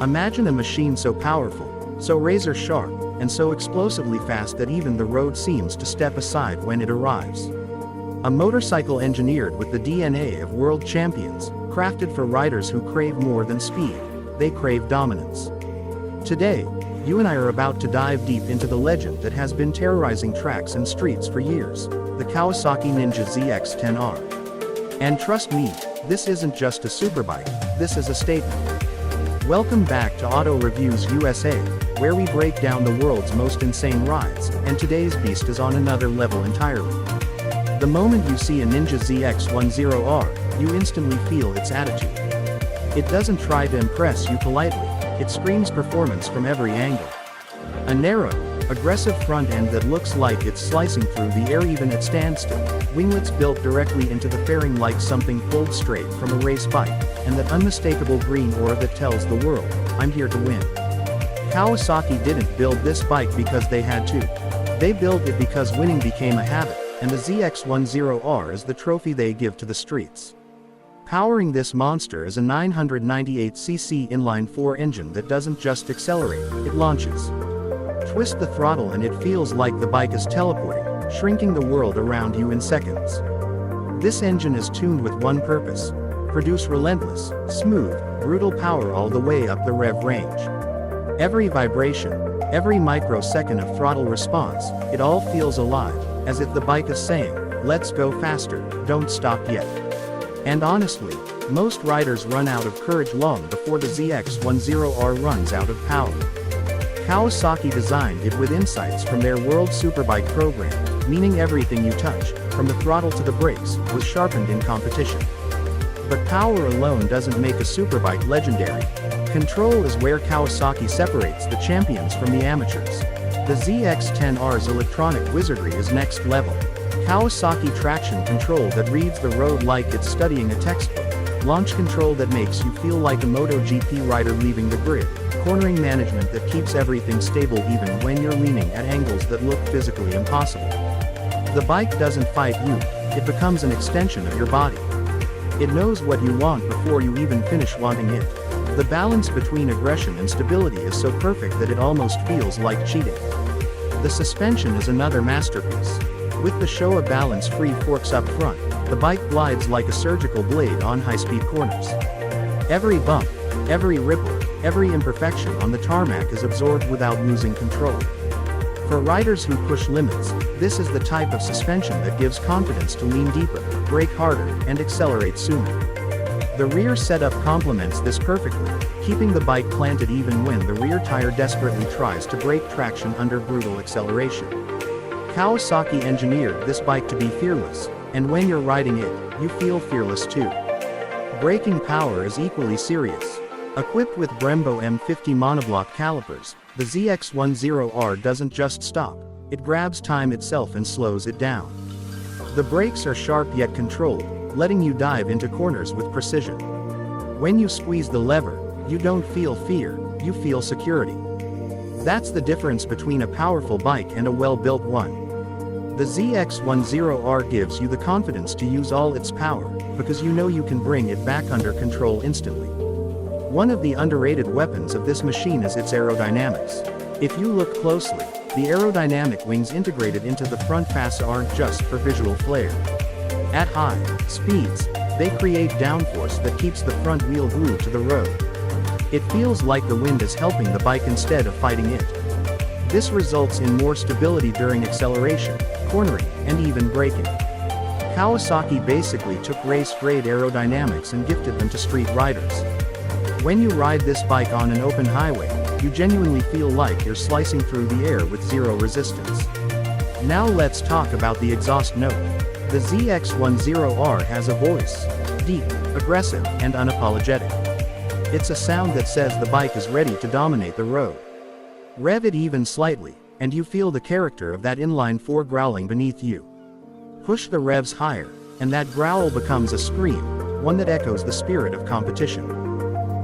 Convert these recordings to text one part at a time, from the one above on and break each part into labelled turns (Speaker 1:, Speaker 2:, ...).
Speaker 1: Imagine a machine so powerful, so razor sharp, and so explosively fast that even the road seems to step aside when it arrives. A motorcycle engineered with the DNA of world champions, crafted for riders who crave more than speed, they crave dominance. Today, you and I are about to dive deep into the legend that has been terrorizing tracks and streets for years, the Kawasaki Ninja ZX-10R. And trust me, this isn't just a superbike, this is a statement. Welcome back to Auto Reviews USA, where we break down the world's most insane rides, and today's beast is on another level entirely. The moment you see a Ninja ZX-10R, you instantly feel its attitude. It doesn't try to impress you politely, it screams performance from every angle. A narrow, aggressive front end that looks like it's slicing through the air even at standstill, winglets built directly into the fairing like something pulled straight from a race bike, and that unmistakable green aura that tells the world, I'm here to win. Kawasaki didn't build this bike because they had to. They built it because winning became a habit, and the ZX-10R is the trophy they give to the streets. Powering this monster is a 998cc inline-4 engine that doesn't just accelerate, it launches. Twist the throttle and it feels like the bike is teleporting, shrinking the world around you in seconds. This engine is tuned with one purpose: produce relentless, smooth, brutal power all the way up the rev range. Every vibration, every microsecond of throttle response, it all feels alive, as if the bike is saying, let's go faster, don't stop yet. And honestly, most riders run out of courage long before the ZX-10R runs out of power. Kawasaki designed it with insights from their World Superbike program, meaning everything you touch, from the throttle to the brakes, was sharpened in competition. But power alone doesn't make a superbike legendary. Control is where Kawasaki separates the champions from the amateurs. The ZX-10R's electronic wizardry is next level. Kawasaki traction control that reads the road like it's studying a textbook, launch control that makes you feel like a MotoGP rider leaving the grid, cornering management that keeps everything stable even when you're leaning at angles that look physically impossible. The bike doesn't fight you, it becomes an extension of your body. It knows what you want before you even finish wanting it. The balance between aggression and stability is so perfect that it almost feels like cheating. The suspension is another masterpiece. With the Showa balance-free forks up front, the bike glides like a surgical blade on high-speed corners. Every bump, every ripple, every imperfection on the tarmac is absorbed without losing control. For riders who push limits, this is the type of suspension that gives confidence to lean deeper, brake harder, and accelerate sooner. The rear setup complements this perfectly, keeping the bike planted even when the rear tire desperately tries to break traction under brutal acceleration. Kawasaki engineered this bike to be fearless, and when you're riding it, you feel fearless too. Braking power is equally serious. Equipped with Brembo M50 monoblock calipers, the ZX-10R doesn't just stop, it grabs time itself and slows it down. The brakes are sharp yet controlled, letting you dive into corners with precision. When you squeeze the lever, you don't feel fear, you feel security. That's the difference between a powerful bike and a well-built one. The ZX-10R gives you the confidence to use all its power, because you know you can bring it back under control instantly. One of the underrated weapons of this machine is its aerodynamics. If you look closely, the aerodynamic wings integrated into the front fascia aren't just for visual flair. At high speeds, they create downforce that keeps the front wheel glued to the road. It feels like the wind is helping the bike instead of fighting it. This results in more stability during acceleration, cornering, and even braking. Kawasaki basically took race-grade aerodynamics and gifted them to street riders. When you ride this bike on an open highway, you genuinely feel like you're slicing through the air with zero resistance. Now let's talk about the exhaust note. The ZX-10R has a voice. Deep, aggressive, and unapologetic. It's a sound that says the bike is ready to dominate the road. Rev it even slightly, and you feel the character of that inline-4 growling beneath you. Push the revs higher, and that growl becomes a scream, one that echoes the spirit of competition.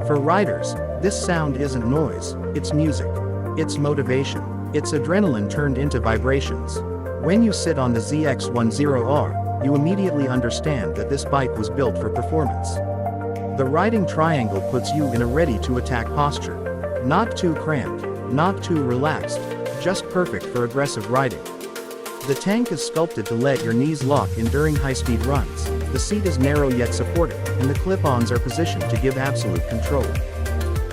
Speaker 1: For riders, this sound isn't noise, it's music. It's motivation. It's adrenaline turned into vibrations. When you sit on the ZX-10R, you immediately understand that this bike was built for performance. The riding triangle puts you in a ready-to-attack posture. Not too cramped, not too relaxed, just perfect for aggressive riding. The tank is sculpted to let your knees lock in during high-speed runs, the seat is narrow yet supportive, and the clip-ons are positioned to give absolute control.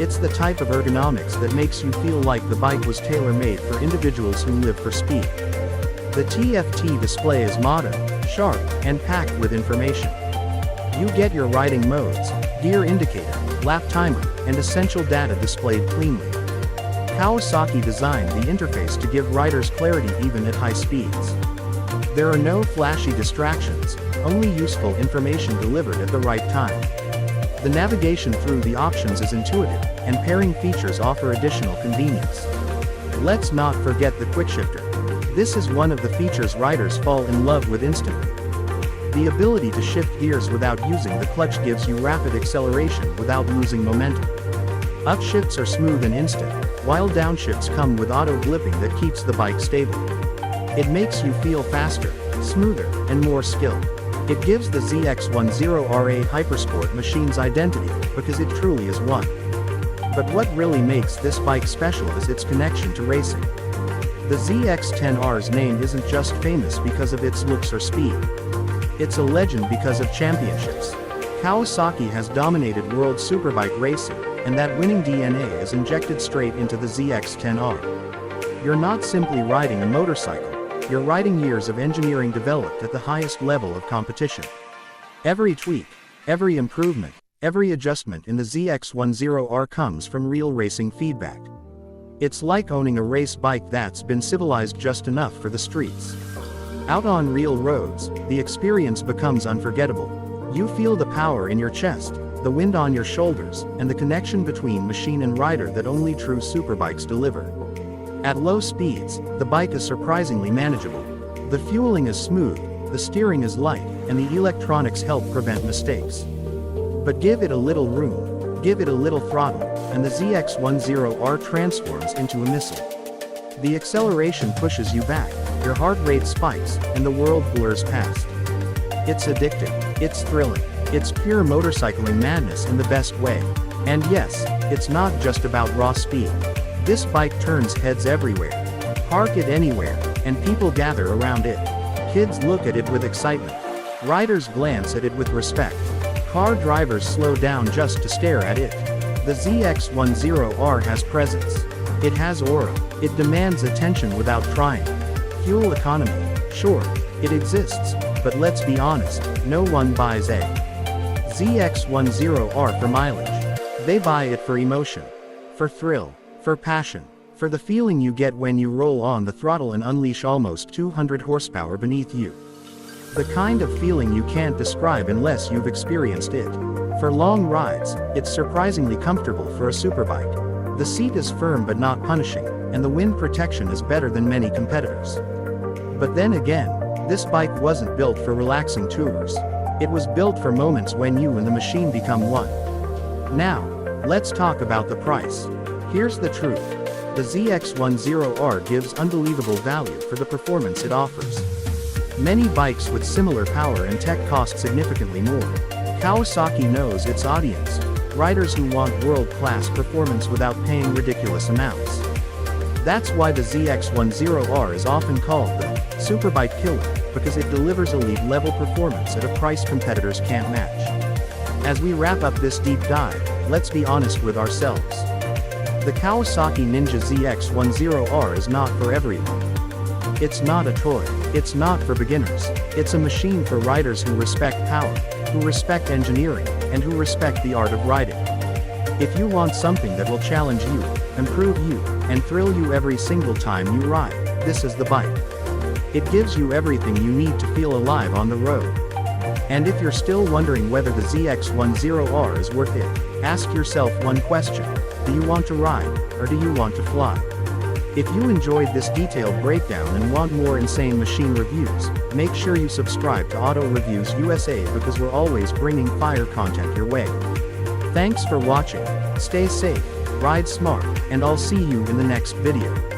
Speaker 1: It's the type of ergonomics that makes you feel like the bike was tailor-made for individuals who live for speed. The TFT display is modern, sharp, and packed with information. You get your riding modes, gear indicator, lap timer, and essential data displayed cleanly. Kawasaki designed the interface to give riders clarity even at high speeds. There are no flashy distractions, only useful information delivered at the right time. The navigation through the options is intuitive, and pairing features offer additional convenience. Let's not forget the quickshifter. This is one of the features riders fall in love with instantly. The ability to shift gears without using the clutch gives you rapid acceleration without losing momentum. Upshifts are smooth and instant, while downshifts come with auto-blipping that keeps the bike stable. It makes you feel faster, smoother, and more skilled. It gives the ZX-10R a hypersport machine's identity, because it truly is one. But what really makes this bike special is its connection to racing. The ZX-10R's name isn't just famous because of its looks or speed. It's a legend because of championships. Kawasaki has dominated world superbike racing, and that winning DNA is injected straight into the ZX-10R. You're not simply riding a motorcycle, you're riding years of engineering developed at the highest level of competition. Every tweak, every improvement, every adjustment in the ZX-10R comes from real racing feedback. It's like owning a race bike that's been civilized just enough for the streets. Out on real roads, the experience becomes unforgettable. You feel the power in your chest, the wind on your shoulders, and the connection between machine and rider that only true superbikes deliver. At low speeds, the bike is surprisingly manageable. The fueling is smooth, the steering is light, and the electronics help prevent mistakes. But give it a little room, give it a little throttle, and the ZX-10R transforms into a missile. The acceleration pushes you back, your heart rate spikes, and the world blurs past. It's addictive, it's thrilling, it's pure motorcycling madness in the best way. And yes, it's not just about raw speed. This bike turns heads everywhere. Park it anywhere, and people gather around it. Kids look at it with excitement. Riders glance at it with respect. Car drivers slow down just to stare at it. The ZX-10R has presence. It has aura. It demands attention without trying. Fuel economy. Sure, it exists, but let's be honest, no one buys a ZX-10R for mileage. They buy it for emotion. For thrill. For passion. For the feeling you get when you roll on the throttle and unleash almost 200 horsepower beneath you. The kind of feeling you can't describe unless you've experienced it. For long rides, it's surprisingly comfortable for a superbike. The seat is firm but not punishing, and the wind protection is better than many competitors. But then again, this bike wasn't built for relaxing tours. It was built for moments when you and the machine become one. Now, let's talk about the price. Here's the truth. The ZX-10R gives unbelievable value for the performance it offers. Many bikes with similar power and tech cost significantly more. Kawasaki knows its audience, riders who want world-class performance without paying ridiculous amounts. That's why the ZX-10R is often called the Superbike Killer, because it delivers elite-level performance at a price competitors can't match. As we wrap up this deep dive, let's be honest with ourselves. The Kawasaki Ninja ZX-10R is not for everyone. It's not a toy. It's not for beginners. It's a machine for riders who respect power, who respect engineering, and who respect the art of riding. If you want something that will challenge you, improve you, and thrill you every single time you ride, this is the bike. It gives you everything you need to feel alive on the road. And if you're still wondering whether the ZX-10R is worth it, ask yourself one question. Do you want to ride, or do you want to fly? If you enjoyed this detailed breakdown and want more insane machine reviews, make sure you subscribe to Auto Reviews USA because we're always bringing fire content your way. Thanks for watching, stay safe, ride smart, and I'll see you in the next video.